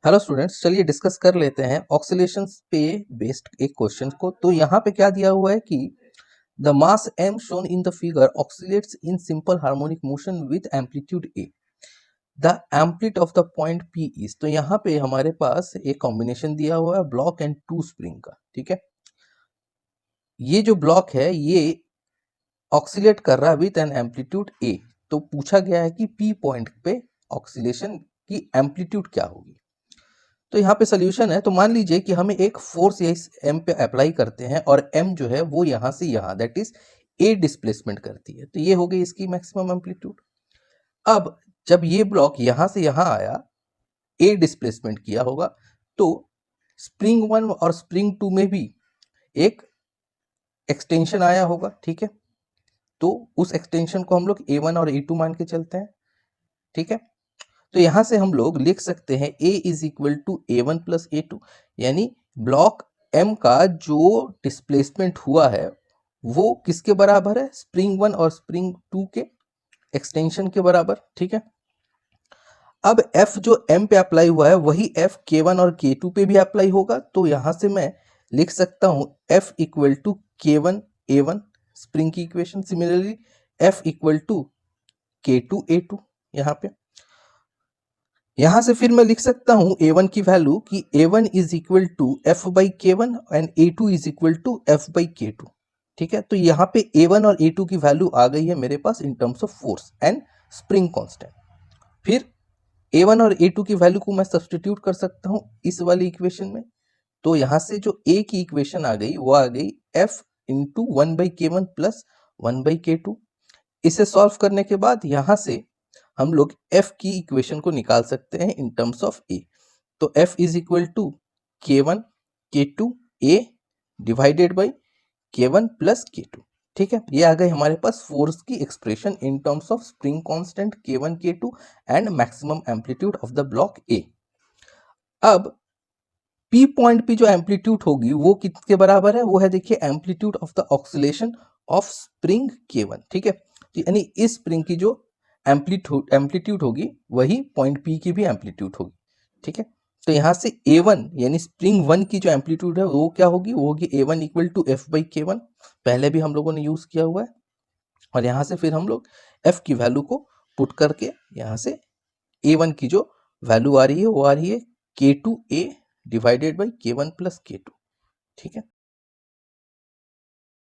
Hello students, चलिए discuss कर लेते हैं ऑक्सीलेशंस पे बेस्ड एक क्वेश्चन को। तो यहाँ पे क्या दिया हुआ है कि the mass m shown in the figure oscillates in simple harmonic motion with amplitude a, the amplitude of the point p is. तो यहाँ पे हमारे पास एक कॉम्बिनेशन दिया हुआ है ब्लॉक एंड टू स्प्रिंग का। ठीक है, ये जो ब्लॉक है ये ऑक्सीलेट कर रहा है विद एन एम्पलीट्यूड a। तो पूछा गया है कि p पॉइंट पे ऑक्सीलेशन की एम्पलीट्यूड क्या होगी। तो यहाँ पे सोल्यूशन है। तो मान लीजिए कि हमें एक फोर्स इस m पे अप्लाई करते हैं और m जो है वो यहाँ से यहाँ दैट इज a डिस्प्लेसमेंट करती है। तो ये हो गई इसकी मैक्सिमम एम्पलीट्यूड। अब जब ये ब्लॉक यहाँ से यहाँ आया, a डिस्प्लेसमेंट किया होगा, तो स्प्रिंग 1 और स्प्रिंग 2 में भी एक एक्सटेंशन आया होगा। ठीक है, तो उस एक्सटेंशन को हम लोग a1 और a2 मान के चलते हैं। ठीक है, तो यहां से हम लोग लिख सकते हैं a is equal to a1 plus a2, यानी ब्लॉक m का जो डिस्प्लेसमेंट हुआ है वो किसके बराबर है, स्प्रिंग 1 और स्प्रिंग 2 के एक्सटेंशन के बराबर। ठीक है, अब f जो m पे अप्लाई हुआ है वही f k1 और k2 पे भी अप्लाई होगा। तो यहां से मैं लिख सकता हूं f equal to k1 a1 spring की equation, similarly f equal to k2 a2। यहां से फिर मैं लिख सकता हूं a1 की वैल्यू कि a1 is equal to F by K one and a2 is equal to F by K two. ठीक है, तो यहाँ पे a1 और a2 की वैल्यू आ गई है मेरे पास in terms of force and spring constant. फिर a1 और a2 की वैल्यू को मैं सब्सटीट्यूट कर सकता हूँ इस वाली इक्वेशन में। तो यहाँ से जो a की इक्वेशन आ गई वो आ गई f into one by K one plus one by K to. इसे सॉल्व करने के बाद यहाँ से हम लोग f की इक्वेशन को निकाल सकते हैं इन टर्म्स ऑफ a। तो f is equal to k1 k2 a divided by k1 plus k2। ठीक है, ये आ गए हमारे पास फोर्स की expression in terms of spring constant k1 k2 and maximum amplitude of the block a। अब p पॉइंट पे जो एम्पलीट्यूड होगी वो किसके बराबर है, वो है देखिए amplitude of the oscillation of spring k1। ठीक है, यानी इस स्प्रिंग की जो एम्पलीट्यूड होगी वही पॉइंट P की भी एम्पलीट्यूड होगी। ठीक है, तो यहाँ से A1 यानी स्प्रिंग 1 की जो एम्पलीट्यूड है वो क्या होगी, वो होगी A1 equal to F by K one, पहले भी हम लोगों ने यूज किया हुआ है। और यहाँ से फिर हम लोग F की वैल्यू को पुट करके यहाँ से A1 की जो वैल्यू आ रही है वो आ रही है K2A divided by K1 plus K2। ठीक है,